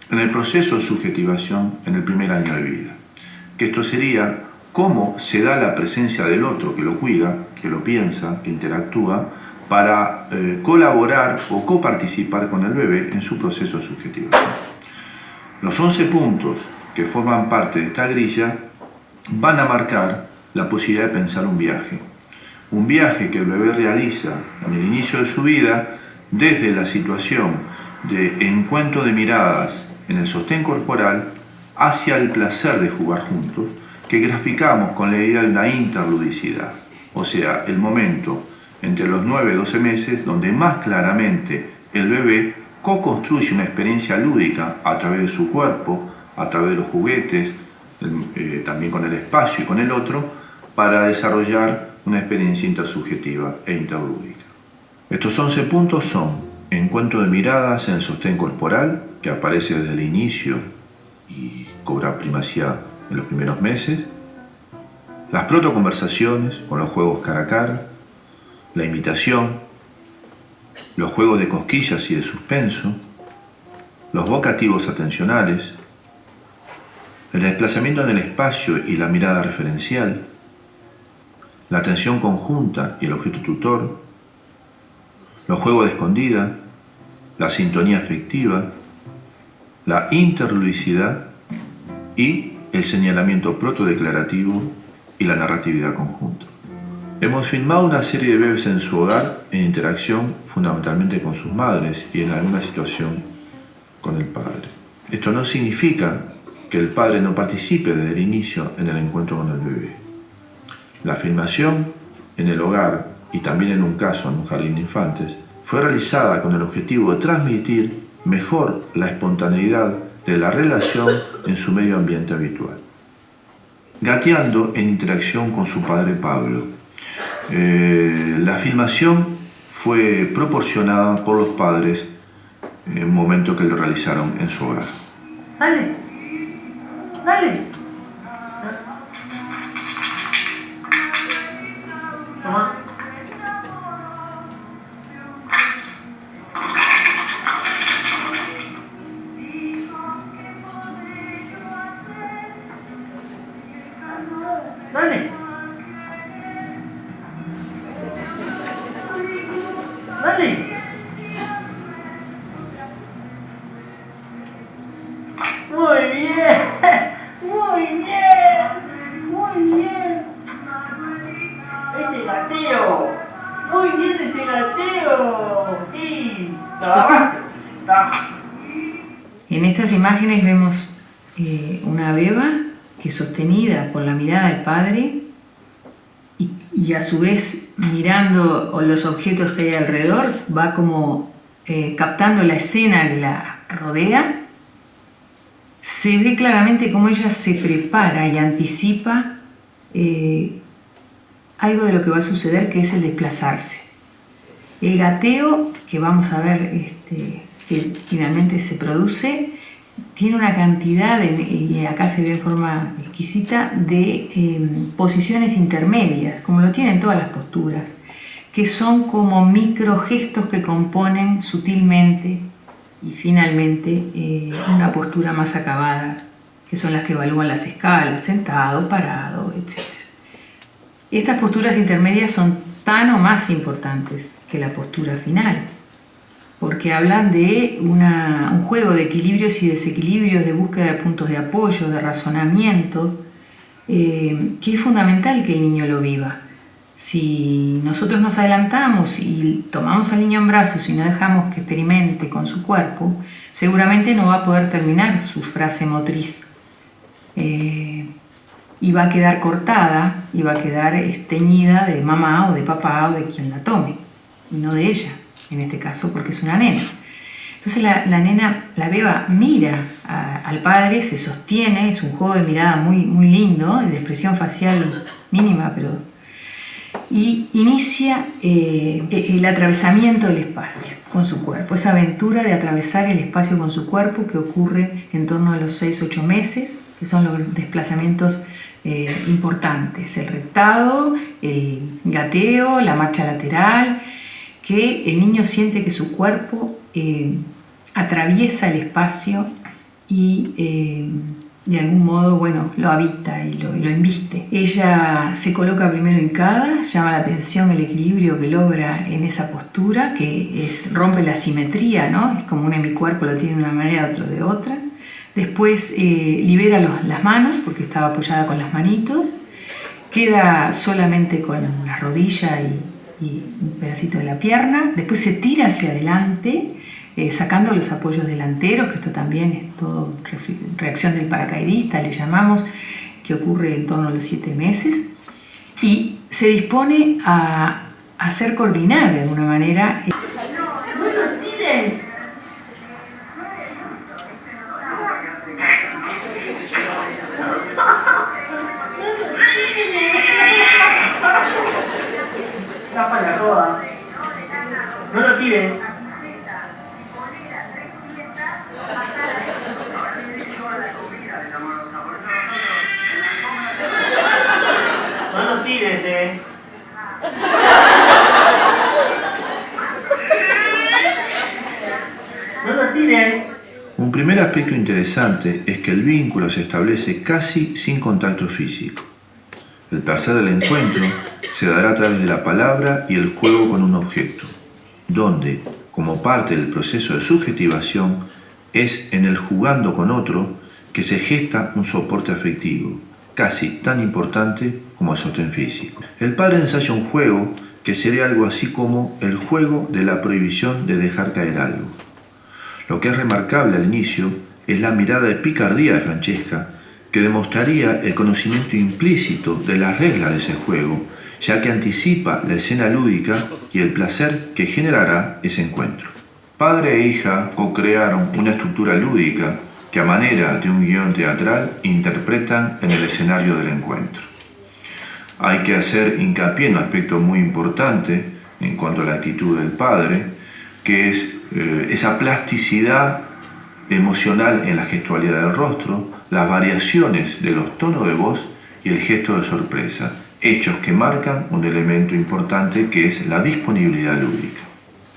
en el proceso de subjetivación en el primer año de vida. Que esto sería cómo se da la presencia del otro que lo cuida, que lo piensa, que interactúa, para colaborar o coparticipar con el bebé en su proceso de subjetivación. Los 11 puntos que forman parte de esta grilla van a marcar la posibilidad de pensar un viaje que el bebé realiza en el inicio de su vida desde la situación de encuentro de miradas en el sostén corporal hacia el placer de jugar juntos, que graficamos con la idea de una interludicidad, o sea, el momento entre los 9 y 12 meses donde más claramente el bebé co-construye una experiencia lúdica a través de su cuerpo, a través de los juguetes, también con el espacio y con el otro, para desarrollar una experiencia intersubjetiva e interlúdica. Estos 11 puntos son encuentro de miradas en el sostén corporal, que aparece desde el inicio y cobra primacía en los primeros meses, las protoconversaciones con los juegos cara a cara, la imitación, los juegos de cosquillas y de suspenso, los vocativos atencionales, el desplazamiento en el espacio y la mirada referencial, la atención conjunta y el objeto tutor, los juegos de escondida, la sintonía afectiva, la interludicidad y el señalamiento protodeclarativo y la narratividad conjunta. Hemos filmado una serie de bebés en su hogar en interacción fundamentalmente con sus madres y en alguna situación con el padre. Esto no significa que el padre no participe desde el inicio en el encuentro con el bebé. La filmación en el hogar y también en un caso en un jardín de infantes fue realizada con el objetivo de transmitir mejor la espontaneidad de la relación en su medio ambiente habitual. Gateando en interacción con su padre Pablo. La filmación fue proporcionada por los padres en un momento que lo realizaron en su hogar. Dale, dale. Toma. Dale. Dale. Muy bien. Muy bien. Muy bien. Este gateo. Muy bien este gateo. Sí. En estas imágenes vemos una beba que, sostenida por la mirada del padre y a su vez mirando los objetos que hay alrededor, va como captando la escena que la rodea. Se ve claramente cómo ella se prepara y anticipa algo de lo que va a suceder, que es el desplazarse. El gateo que vamos a ver que finalmente se produce tiene una cantidad, y acá se ve en forma exquisita, de posiciones intermedias, como lo tienen todas las posturas, que son como microgestos que componen sutilmente y finalmente una postura más acabada, que son las que evalúan las escalas, sentado, parado, etc. Estas posturas intermedias son tan o más importantes que la postura final, porque hablan de un juego de equilibrios y desequilibrios, de búsqueda de puntos de apoyo, de razonamiento, que es fundamental que el niño lo viva. Si nosotros nos adelantamos y tomamos al niño en brazos y no dejamos que experimente con su cuerpo, seguramente no va a poder terminar su frase motriz. Y va a quedar cortada y va a quedar teñida de mamá o de papá o de quien la tome, y no de ella, en este caso, porque es una nena. Entonces la nena, la beba, mira al padre, se sostiene, es un juego de mirada muy, muy lindo, de expresión facial mínima, pero y inicia el atravesamiento del espacio con su cuerpo, esa aventura de atravesar el espacio con su cuerpo que ocurre en torno a los 6-8 meses, que son los desplazamientos importantes, el reptado, el gateo, la marcha lateral, que el niño siente que su cuerpo atraviesa el espacio y de algún modo, bueno, lo habita y lo inviste. Ella se coloca primero hincada, llama la atención el equilibrio que logra en esa postura, que rompe la simetría, ¿no? Es como un hemicuerpo, lo tiene de una manera, otro de otra. Después libera las manos, porque estaba apoyada con las manitos, queda solamente con la rodilla y un pedacito de la pierna. Después se tira hacia adelante, sacando los apoyos delanteros, que esto también es todo reacción del paracaidista, le llamamos, que ocurre en torno a los 7 meses, y se dispone a hacer coordinar de alguna manera. ¡No los tires! Tapa la roda. No lo tires. No lo tires, No lo tires. Un primer aspecto interesante es que el vínculo se establece casi sin contacto físico. El placer del encuentro se dará a través de la palabra y el juego con un objeto, donde, como parte del proceso de subjetivación, es en el jugando con otro que se gesta un soporte afectivo, casi tan importante como el sostén físico. El padre ensaya un juego que sería algo así como el juego de la prohibición de dejar caer algo. Lo que es remarcable al inicio es la mirada de picardía de Francesca, que demostraría el conocimiento implícito de las reglas de ese juego, ya que anticipa la escena lúdica y el placer que generará ese encuentro. Padre e hija co-crearon una estructura lúdica que a manera de un guión teatral interpretan en el escenario del encuentro. Hay que hacer hincapié en un aspecto muy importante en cuanto a la actitud del padre, que es esa plasticidad emocional en la gestualidad del rostro, las variaciones de los tonos de voz y el gesto de sorpresa, hechos que marcan un elemento importante que es la disponibilidad lúdica.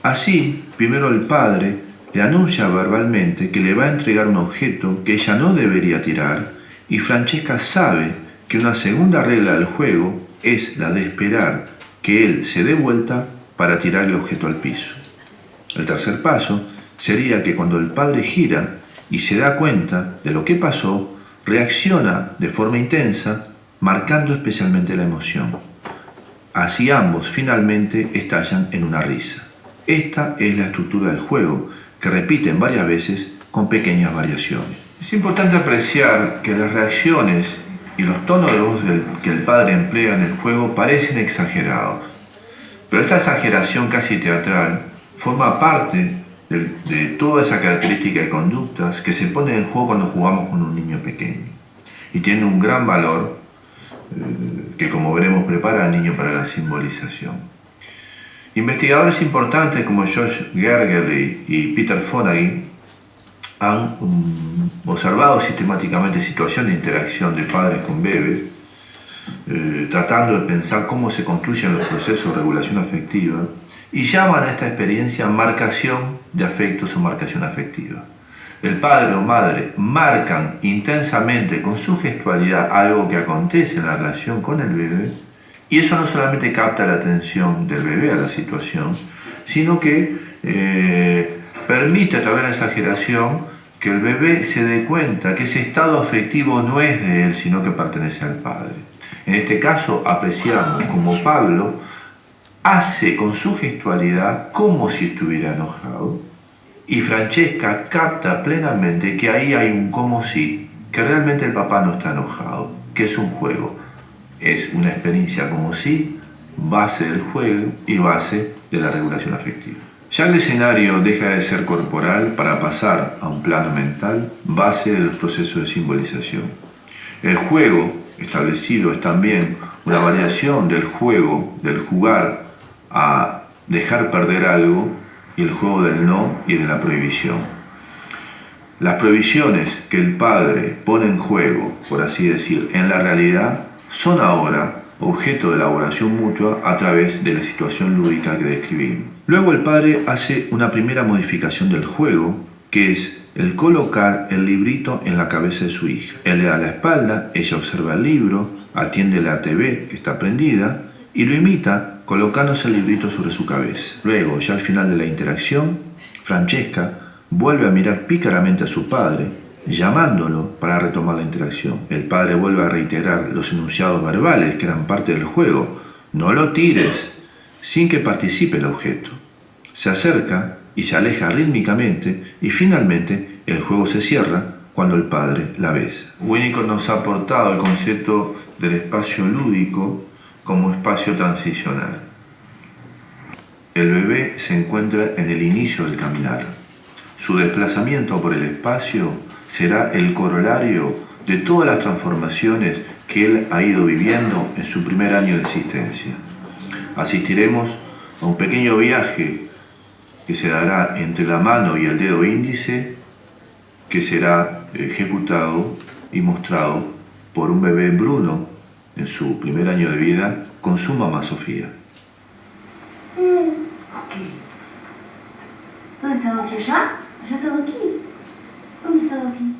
Así, primero el padre le anuncia verbalmente que le va a entregar un objeto que ella no debería tirar, y Francesca sabe que una segunda regla del juego es la de esperar que él se dé vuelta para tirar el objeto al piso. El tercer paso sería que cuando el padre gira y se da cuenta de lo que pasó, reacciona de forma intensa, marcando especialmente la emoción. Así ambos finalmente estallan en una risa. Esta es la estructura del juego, que repiten varias veces con pequeñas variaciones. Es importante apreciar que las reacciones y los tonos de voz que el padre emplea en el juego parecen exagerados, pero esta exageración casi teatral forma parte de toda esa característica de conductas que se pone en juego cuando jugamos con un niño pequeño, y tiene un gran valor que, como veremos, prepara al niño para la simbolización. Investigadores importantes como Josh Gergely y Peter Fonagy han observado sistemáticamente situaciones de interacción de padres con bebés, tratando de pensar cómo se construyen los procesos de regulación afectiva, y llaman a esta experiencia marcación de afectos o marcación afectiva. El padre o madre marcan intensamente con su gestualidad algo que acontece en la relación con el bebé, y eso no solamente capta la atención del bebé a la situación, sino que permite a través de la exageración que el bebé se dé cuenta que ese estado afectivo no es de él, sino que pertenece al padre. En este caso apreciamos como Pablo hace con su gestualidad como si estuviera enojado, y Francesca capta plenamente que ahí hay un como si, que realmente el papá no está enojado, que es un juego, es una experiencia como si, base del juego y base de la regulación afectiva. Ya el escenario deja de ser corporal para pasar a un plano mental, base del proceso de simbolización. El juego establecido es también una variación del juego, del jugar a dejar perder algo, y el juego del no y de la prohibición. Las prohibiciones que el padre pone en juego, por así decir, en la realidad, son ahora objeto de elaboración mutua a través de la situación lúdica que describimos. Luego el padre hace una primera modificación del juego, que es el colocar el librito en la cabeza de su hija. Él le da la espalda, ella observa el libro, atiende la TV que está prendida y lo imita colocándose el librito sobre su cabeza. Luego, ya al final de la interacción, Francesca vuelve a mirar pícaramente a su padre, llamándolo para retomar la interacción. El padre vuelve a reiterar los enunciados verbales que eran parte del juego. No lo tires, sin que participe el objeto. Se acerca y se aleja rítmicamente y finalmente el juego se cierra cuando el padre la besa. Winnicott nos ha aportado el concepto del espacio lúdico como espacio transicional. El bebé se encuentra en el inicio del caminar. Su desplazamiento por el espacio será el corolario de todas las transformaciones que él ha ido viviendo en su primer año de existencia. Asistiremos a un pequeño viaje que se dará entre la mano y el dedo índice, que será ejecutado y mostrado por un bebé Bruno en su primer año de vida con su mamá Sofía. ¿Dónde está Doki? ¿Allá? ¿Allá está Doki? ¿Dónde está Doki?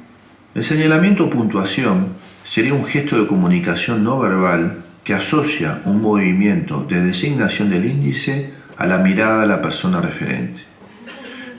El señalamiento o puntuación sería un gesto de comunicación no verbal que asocia un movimiento de designación del índice a la mirada de la persona referente.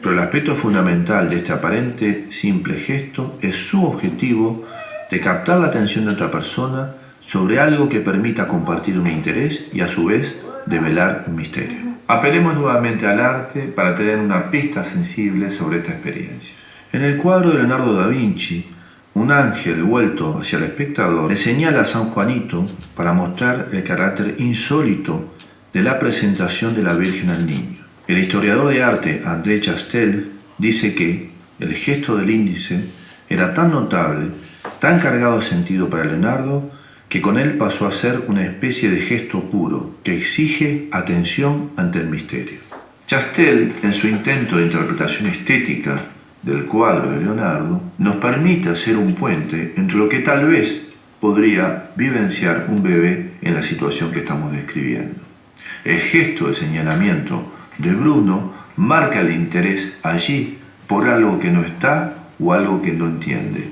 Pero el aspecto fundamental de este aparente simple gesto es su objetivo de captar la atención de otra persona sobre algo que permita compartir un interés y a su vez develar un misterio. Apelemos nuevamente al arte para tener una pista sensible sobre esta experiencia. En el cuadro de Leonardo da Vinci, un ángel vuelto hacia el espectador le señala a San Juanito para mostrar el carácter insólito de la presentación de la Virgen al niño. El historiador de arte André Chastel dice que el gesto del índice era tan notable, tan cargado de sentido para Leonardo, que con él pasó a ser una especie de gesto puro que exige atención ante el misterio. Chastel, en su intento de interpretación estética del cuadro de Leonardo, nos permite hacer un puente entre lo que tal vez podría vivenciar un bebé en la situación que estamos describiendo. El gesto de señalamiento de Bruno marca el interés allí por algo que no está o algo que no entiende.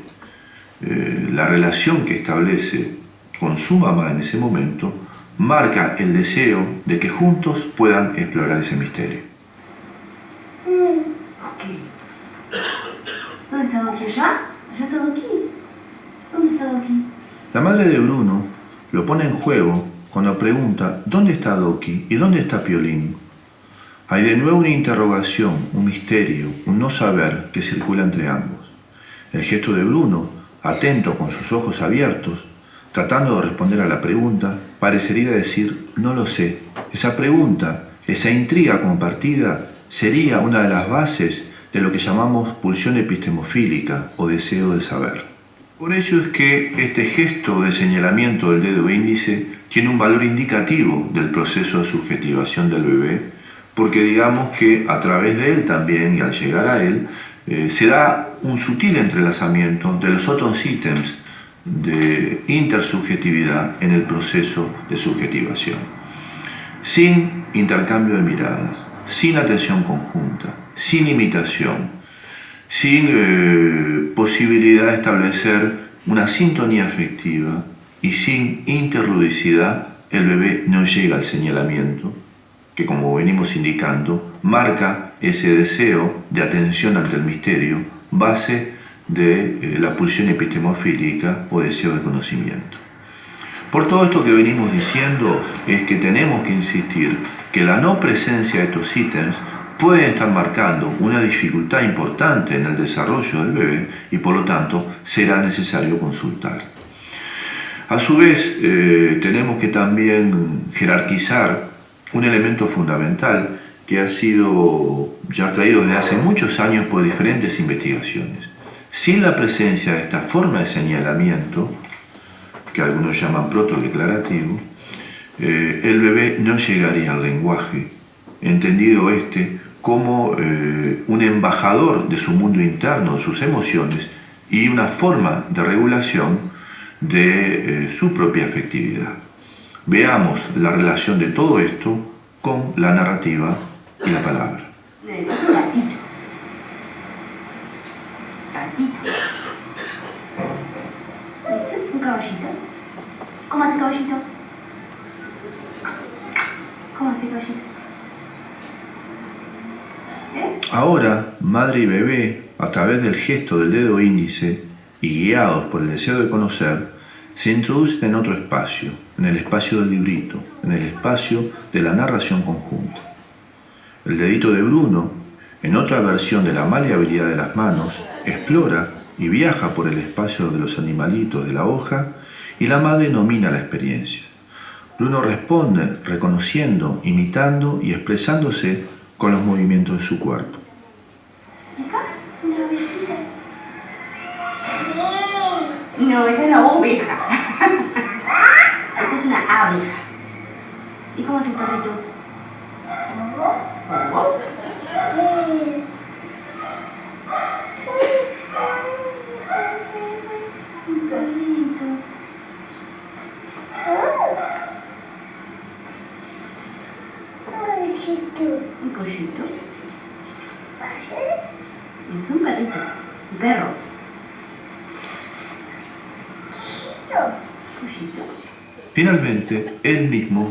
La relación que establece con su mamá en ese momento marca el deseo de que juntos puedan explorar ese misterio. ¿Dónde está Doki? ¿Allá? ¿Allá está Doki? ¿Dónde está Doki? La madre de Bruno lo pone en juego cuando pregunta ¿dónde está Doki y dónde está Piolín? Hay de nuevo una interrogación, un misterio, un no saber que circula entre ambos. El gesto de Bruno, atento con sus ojos abiertos, tratando de responder a la pregunta, parecería decir no lo sé. Esa pregunta, esa intriga compartida, sería una de las bases de lo que llamamos pulsión epistemofílica o deseo de saber. Por ello es que este gesto de señalamiento del dedo índice tiene un valor indicativo del proceso de subjetivación del bebé, porque digamos que a través de él también, y al llegar a él, se da un sutil entrelazamiento de los otros ítems de intersubjetividad en el proceso de subjetivación. Sin intercambio de miradas, sin atención conjunta, sin imitación, sin posibilidad de establecer una sintonía afectiva y sin interludicidad, el bebé no llega al señalamiento, que como venimos indicando, marca ese deseo de atención ante el misterio, base de la pulsión epistemofílica o deseo de conocimiento. Por todo esto que venimos diciendo es que tenemos que insistir que la no presencia de estos ítems puede estar marcando una dificultad importante en el desarrollo del bebé y por lo tanto será necesario consultar. A su vez, tenemos que también jerarquizar un elemento fundamental que ha sido ya traído desde hace muchos años por diferentes investigaciones. Sin la presencia de esta forma de señalamiento, que algunos llaman protodeclarativo, el bebé no llegaría al lenguaje, entendido como un embajador de su mundo interno, de sus emociones, y una forma de regulación de su propia afectividad. Veamos la relación de todo esto con la narrativa y la palabra. Gatito. Gatito. ¿Viste? Un caballito. ¿Cómo hace caballito? ¿Cómo hace caballito? Ahora, madre y bebé, a través del gesto del dedo índice y guiados por el deseo de conocer, se introducen en otro espacio, en el espacio del librito, en el espacio de la narración conjunta. El dedito de Bruno, en otra versión de la maleabilidad de las manos, explora y viaja por el espacio de los animalitos de la hoja y la madre domina la experiencia. Bruno responde reconociendo, imitando y expresándose con los movimientos de su cuerpo. Una ovejita. No, esa es la oveja. Esta es una abeja. ¿Y cómo hace un perrito? Un perrito. Un pollito. Es un perrito. Un perro. Pollito. Finalmente, él mismo